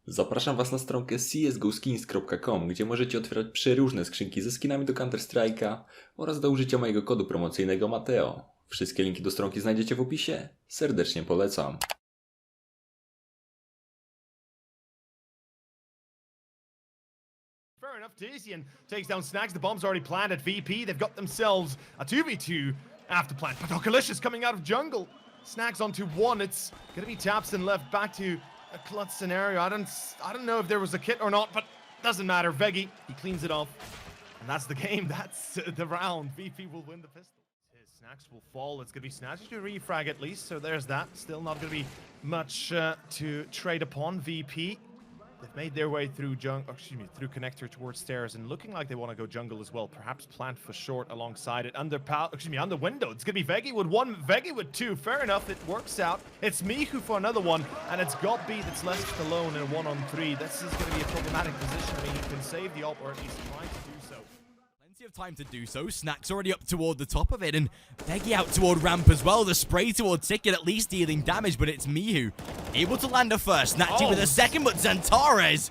Zapraszam Was na stronkę csgoskins.com, gdzie możecie otwierać przeróżne skrzynki ze skinami do Counter-Strike'a oraz do użycia mojego kodu promocyjnego MATHEO. Wszystkie linki do stronki znajdziecie w opisie. Serdecznie polecam. Fair enough, Tizian takes down Snax. The bomb's already planted. VP, they've got themselves a 2v2 after plant. But Okalicious coming out of jungle. Snax onto one. It's gonna be Tapson left back to a clutch scenario. I don't know if there was a kit or not, but doesn't matter. Veggie, he cleans it off. And that's the game. That's the round. VP will win the pistol. Snax will fall. It's gonna be Snax to refrag at least. So there's that. Still not gonna be much to trade upon. VP. They've made their way through through connector towards stairs and looking like they want to go jungle as well. Perhaps plant for short alongside it. Under window. It's gonna be Veggie with one, Veggie with two. Fair enough, it works out. It's Mihu for another one, and it's GobB that's left alone in a 1-on-3. This is gonna be a problematic position. I mean, he can save the ult, or at least try to do so. Plenty of time to do so. Snax already up toward the top of it, and Veggie out toward ramp as well. The spray toward Ticket at least dealing damage, but it's Mihu able to land a first. Snatchy with a second, but Xantares.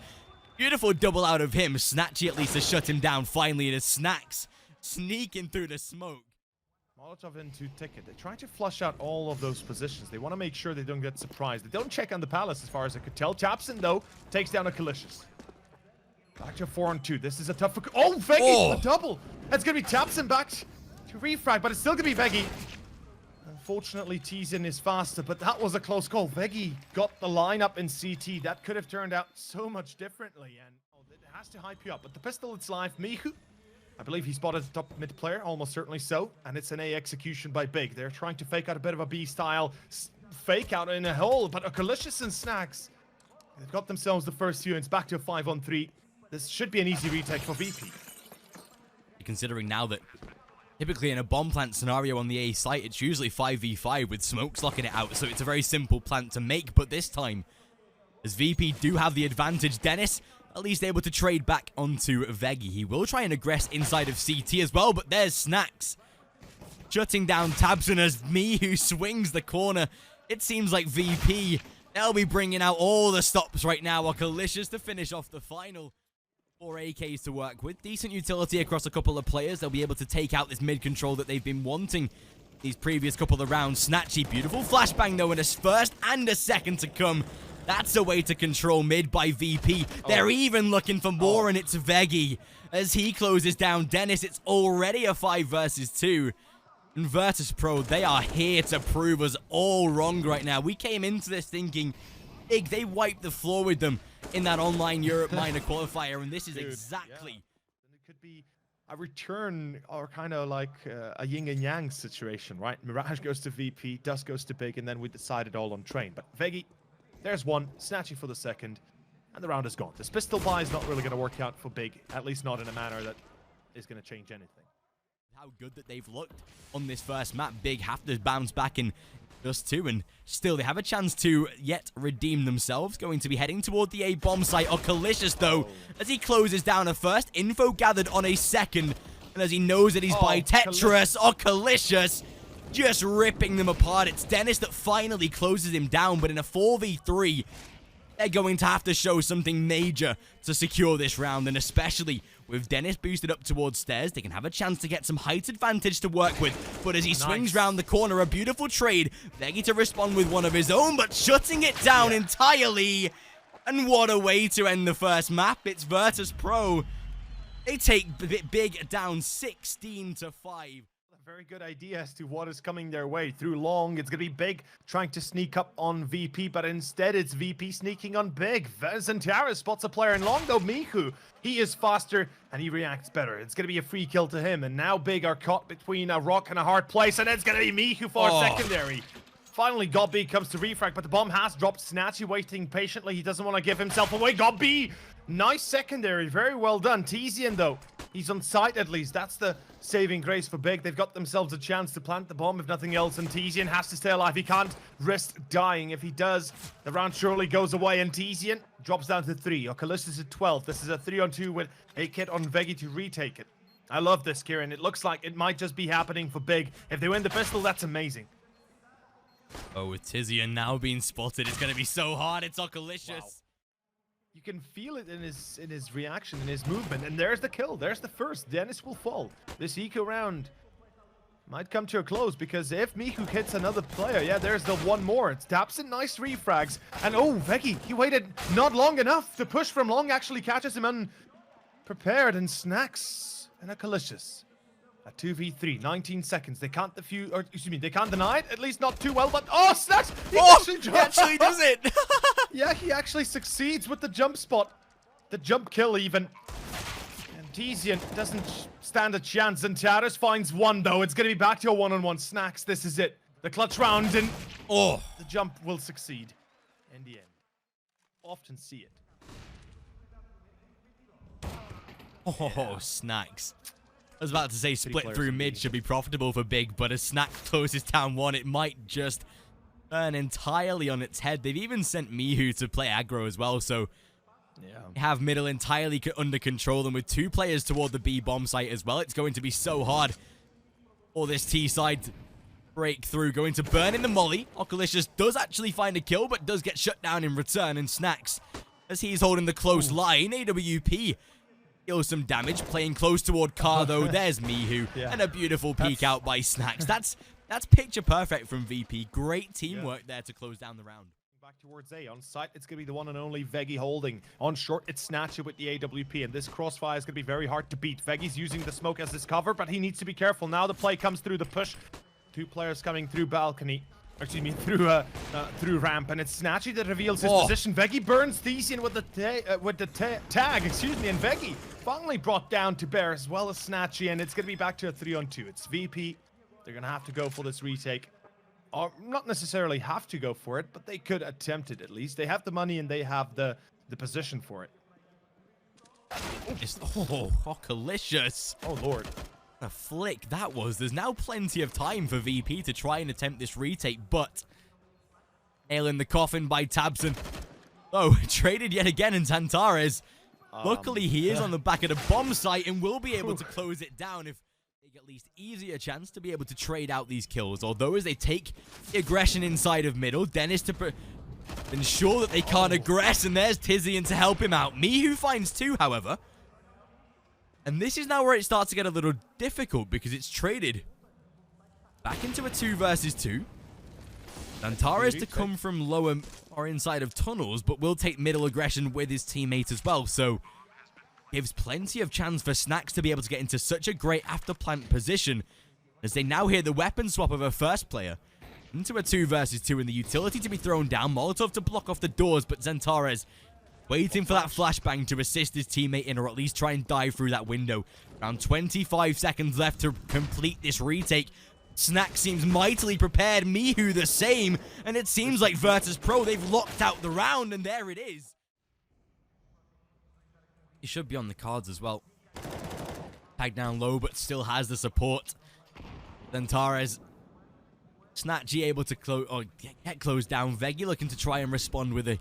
Beautiful double out of him. Snatchy at least has shut him down finally. It is Snax sneaking through the smoke. Molotov into Ticket. They try to flush out all of those positions. They want to make sure they don't get surprised. They don't check on the palace as far as I could tell. Tapson, though, takes down Okalicious. Back to 4-on-2. This is a tough... Oh, Veggie! A double! It's going to be Tapson back to refrag, but it's still going to be Veggie. Unfortunately, Tizian is faster, but that was a close call. Veggie got the lineup in CT. That could have turned out so much differently, and it has to hype you up. But the pistol, it's live. Mihu, I believe he spotted the top mid player, almost certainly so, and it's an A execution by Big. They're trying to fake out a bit of a B style fake out in a hole, but Okalicious and Snax, they've got themselves the first few, and it's back to a 5-on-3. This should be an easy retake for VP. Considering now that typically in a bomb plant scenario on the A site, it's usually 5v5 with smokes locking it out, so it's a very simple plant to make. But this time, as VP do have the advantage, Dennis at least able to trade back onto Veggie. He will try and aggress inside of CT as well, but there's Snax shutting down Tabson as Mihu swings the corner. It seems like VP, they'll be bringing out all the stops right now. Okalicious to finish off the final. 4 AKs to work with. Decent utility across a couple of players. They'll be able to take out this mid control that they've been wanting these previous couple of rounds. Snatchy, beautiful flashbang though, and a first and a second to come. That's a way to control mid by VP. They're even looking for more, and it's Veggie. As he closes down Dennis, it's already a 5 versus 2. And Virtus.Pro, they are here to prove us all wrong right now. We came into this thinking, Big, they wiped the floor with them in that online Europe minor qualifier, and this is exactly... Yeah. It could be a return or kind of like a yin and yang situation, right? Mirage goes to VP, Dust goes to Big, and then we decide it all on Train. But Veggie, there's one, Snatchy for the second, and the round is gone. This pistol buy is not really going to work out for Big, at least not in a manner that is going to change anything. How good that they've looked on this first map. Big have to bounce back in Dust 2, and still they have a chance to yet redeem themselves. Going to be heading toward the A bomb site. Okalicious though, as he closes down a first, info gathered on a second, and as he knows that he's by Tetris, Okalicious just ripping them apart. It's Dennis that finally closes him down, but in a 4v3, they're going to have to show something major to secure this round, and especially with Dennis boosted up towards stairs, they can have a chance to get some height advantage to work with. But as he swings round the corner, a beautiful trade. Veggie to respond with one of his own, but shutting it down entirely. And what a way to end the first map. It's Virtus.Pro. They take Big down 16-5. Very good idea as to what is coming their way. Through long, it's going to be Big trying to sneak up on VP, but instead it's VP sneaking on Big. Xantares spots a player in long, though Mihu, he is faster and he reacts better. It's going to be a free kill to him, and now Big are caught between a rock and a hard place, and it's going to be Mihu for a secondary. Finally, GobB comes to refrag, but the bomb has dropped. Snatchy waiting patiently. He doesn't want to give himself away. GobB, nice secondary. Very well done. Tizian, though, he's on site at least. That's the saving grace for Big. They've got themselves a chance to plant the bomb, if nothing else, and Tizian has to stay alive. He can't risk dying. If he does, the round surely goes away, and Tizian drops down to 3. Okalicious is at 12. This is a 3-on-2 with a kit on Veggie to retake it. I love this, Kieran. It looks like it might just be happening for Big. If they win the pistol, that's amazing. Oh, with Tizian now being spotted, it's going to be so hard. It's Okalicious. Wow. You can feel it in his reaction, in his movement. And there's the kill. There's the first. Dennis will fall. This eco round might come to a close because if Miku hits another player, yeah, there's the one more. It's Tapson, nice refrags. And oh, Veggie, he waited not long enough. The push from long actually catches him unprepared, and Snax and a Kqly. A 2v3, 19 seconds. They can't defuse, or excuse me, they can't deny it. At least not too well, but oh, Snax! He actually does it! Yeah, he actually succeeds with the jump spot. The jump kill even. And Tizian doesn't stand a chance. Zentaris finds one though. It's gonna be back to a one-on-one. Snax, this is it. The clutch round, and the jump will succeed in the end. Often see it. Oh, Snax. I was about to say split through mid should be profitable for Big, but as Snax closes down one, it might just turn entirely on its head. They've even sent Mihu to play aggro as well, so they have middle entirely under control, and with 2 players toward the B bomb site as well, it's going to be so hard for this T side to break through. Going to burn in the molly. Kqly does actually find a kill, but does get shut down in return, and Snax, as he's holding the close line, AWP deals some damage, playing close toward Car though. There's Mihu, and a beautiful peek out by Snax. That's picture perfect from VP. Great teamwork there to close down the round. Back towards A. On site, it's going to be the one and only Veggie holding. On short, it's Snatcher with the AWP, and this crossfire is going to be very hard to beat. Veggie's using the smoke as his cover, but he needs to be careful. Now the play comes through the push. 2 players coming through balcony. Excuse me, through ramp, and it's Snatchy that reveals his position. Veggie burns Thesian with the tag, excuse me, and Veggie finally brought down to bear as well as Snatchy, and it's going to be back to a 3-on-2. It's VP. They're going to have to go for this retake. Or not necessarily have to go for it, but they could attempt it at least. They have the money and they have the position for it. Kqly. Oh, Lord. A flick that was. There's now plenty of time for VP to try and attempt this retake, but nail in the coffin by Tabson. Oh, traded yet again in Tantares. Luckily, he is on the back of the bomb site and will be able to close it down if they get at least easier chance to be able to trade out these kills. Although as they take the aggression inside of middle, Dennis to ensure that they can't aggress, and there's Tizian to help him out. Mihu finds 2, however. And this is now where it starts to get a little difficult because it's traded back into a 2 versus 2. Antares to come from lower or inside of tunnels, but will take middle aggression with his teammate as well. So gives plenty of chance for Snax to be able to get into such a great after plant position as they now hear the weapon swap of a first player into a 2 versus 2 and the utility to be thrown down. Molotov to block off the doors, but Zentares waiting for that flashbang to assist his teammate in, or at least try and dive through that window. Around 25 seconds left to complete this retake. Snax seems mightily prepared. Mihu the same. And it seems like Virtus.Pro, they've locked out the round, and there it is. He should be on the cards as well. Tagged down low, but still has the support. Zentares. Snatchy able to get closed down. Veggie looking to try and respond with a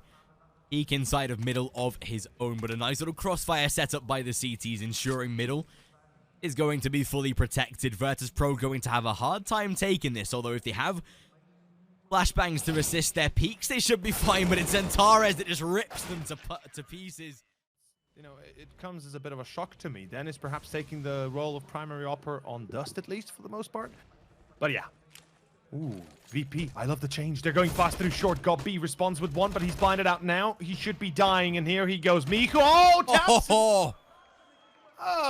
peek inside of middle of his own, but a nice little crossfire set up by the CTs, ensuring middle is going to be fully protected. Virtus.Pro going to have a hard time taking this, although if they have flashbangs to assist their peaks, they should be fine, but it's Zentares that just rips them to pieces. You know, it comes as a bit of a shock to me. Dennis perhaps taking the role of primary opper on Dust, at least, for the most part. But yeah. Ooh, VP, I love the change. They're going fast through short. Got B responds with 1, but he's blinded out now. He should be dying, and here he goes. Miku, Tapson!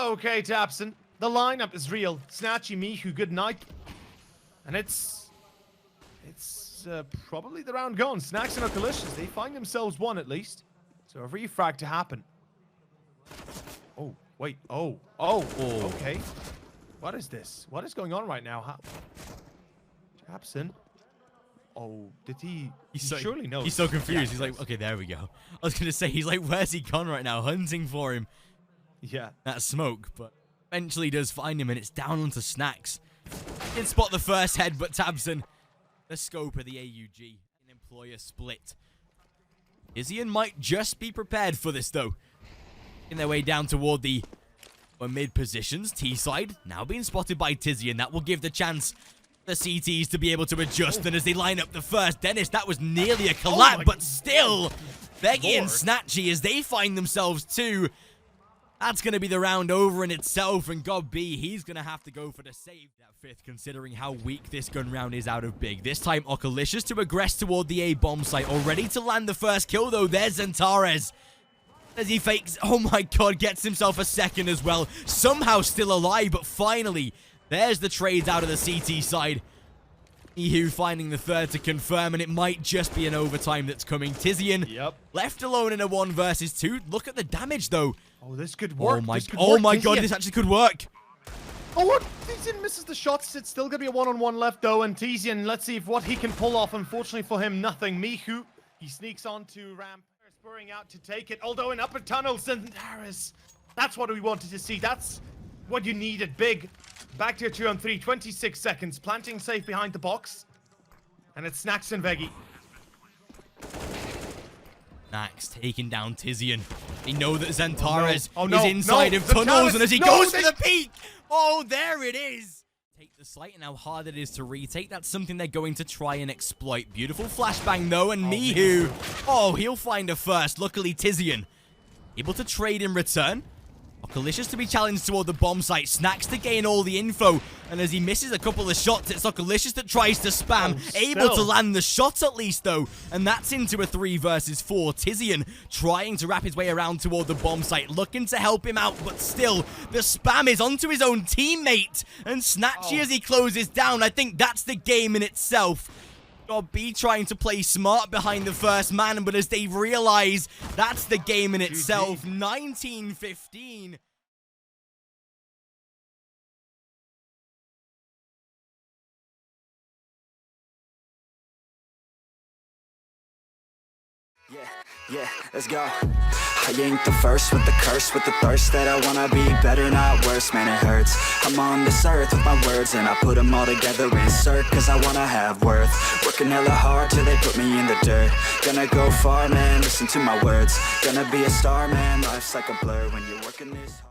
Okay, Tapson. The lineup is real. Snatchy, Miku, good night. And it's probably the round gone. Snax and Kqly, they find themselves 1 at least. So a refrag to happen. Oh, wait. Oh, okay. What is this? What is going on right now? Tapson. Oh, did he? Surely knows. He's so confused. He's like, okay, there we go. I was gonna say, he's like, where's he gone right now? Hunting for him. Yeah. That smoke, but eventually does find him, and it's down onto Snax. Didn't spot the first head, but Tabson, the scope of the AUG, an employer split. Tizian might just be prepared for this though. In their way down toward the mid positions, T side now being spotted by Tizian. That will give the chance the CTs to be able to adjust, and as they line up the first, Dennis, that was nearly a collapse, but still Beggy and Lord. Snatchy, as they find themselves too. That's going to be the round over in itself, and God B, he's going to have to go for the save. That fifth, considering how weak this gun round is out of Big. This time, Okalicious to aggress toward the A bomb site. Already to land the first kill, though. There's Xantares. As he fakes, oh my god, gets himself a second as well. Somehow still alive, but finally, there's the trades out of the CT side. Ehu finding the third to confirm, and it might just be an overtime that's coming. Tizian left alone in a 1 versus 2. Look at the damage, though. Oh, this could work. Oh my god, this actually could work. Oh, look, Tizian misses the shots. It's still going to be a 1-on-1 left, though, and Tizian, let's see if what he can pull off. Unfortunately for him, nothing. Mihu, he sneaks onto ramp, spurring out to take it, although in upper tunnels, and Harris. That's what we wanted to see. That's what you needed. Big. Back to your 2-on-3, 26 seconds. Planting safe behind the box. And it's Snax and Veggie. Snax taking down Tizian. They know that Xantares no. is inside of tunnels, and as he goes for the peak, oh, there it is. Take the site and how hard it is to retake. That's something they're going to try and exploit. Beautiful flashbang, though, and Mihu. Oh, he'll find a first. Luckily, Tizian able to trade in return. Okalicious to be challenged toward the bomb site. Snax to gain all the info. And as he misses a couple of shots, it's Okalicious that tries to spam. Able to land the shot at least, though. And that's into a 3 versus 4. Tizian trying to wrap his way around toward the bomb site. Looking to help him out, but still, the spam is onto his own teammate. And Snatchy as he closes down. I think that's the game in itself. B trying to play smart behind the first man, but as they realize that's the game in itself. 19-15. Yeah, let's go. I ain't the first with the curse, with the thirst that I wanna be better, not worse, man, it hurts. I'm on this earth with my words, and I put them all together, insert, cause I wanna have worth. Working hella hard till they put me in the dirt. Gonna go far, man, listen to my words. Gonna be a star, man, life's like a blur when you're working this hard.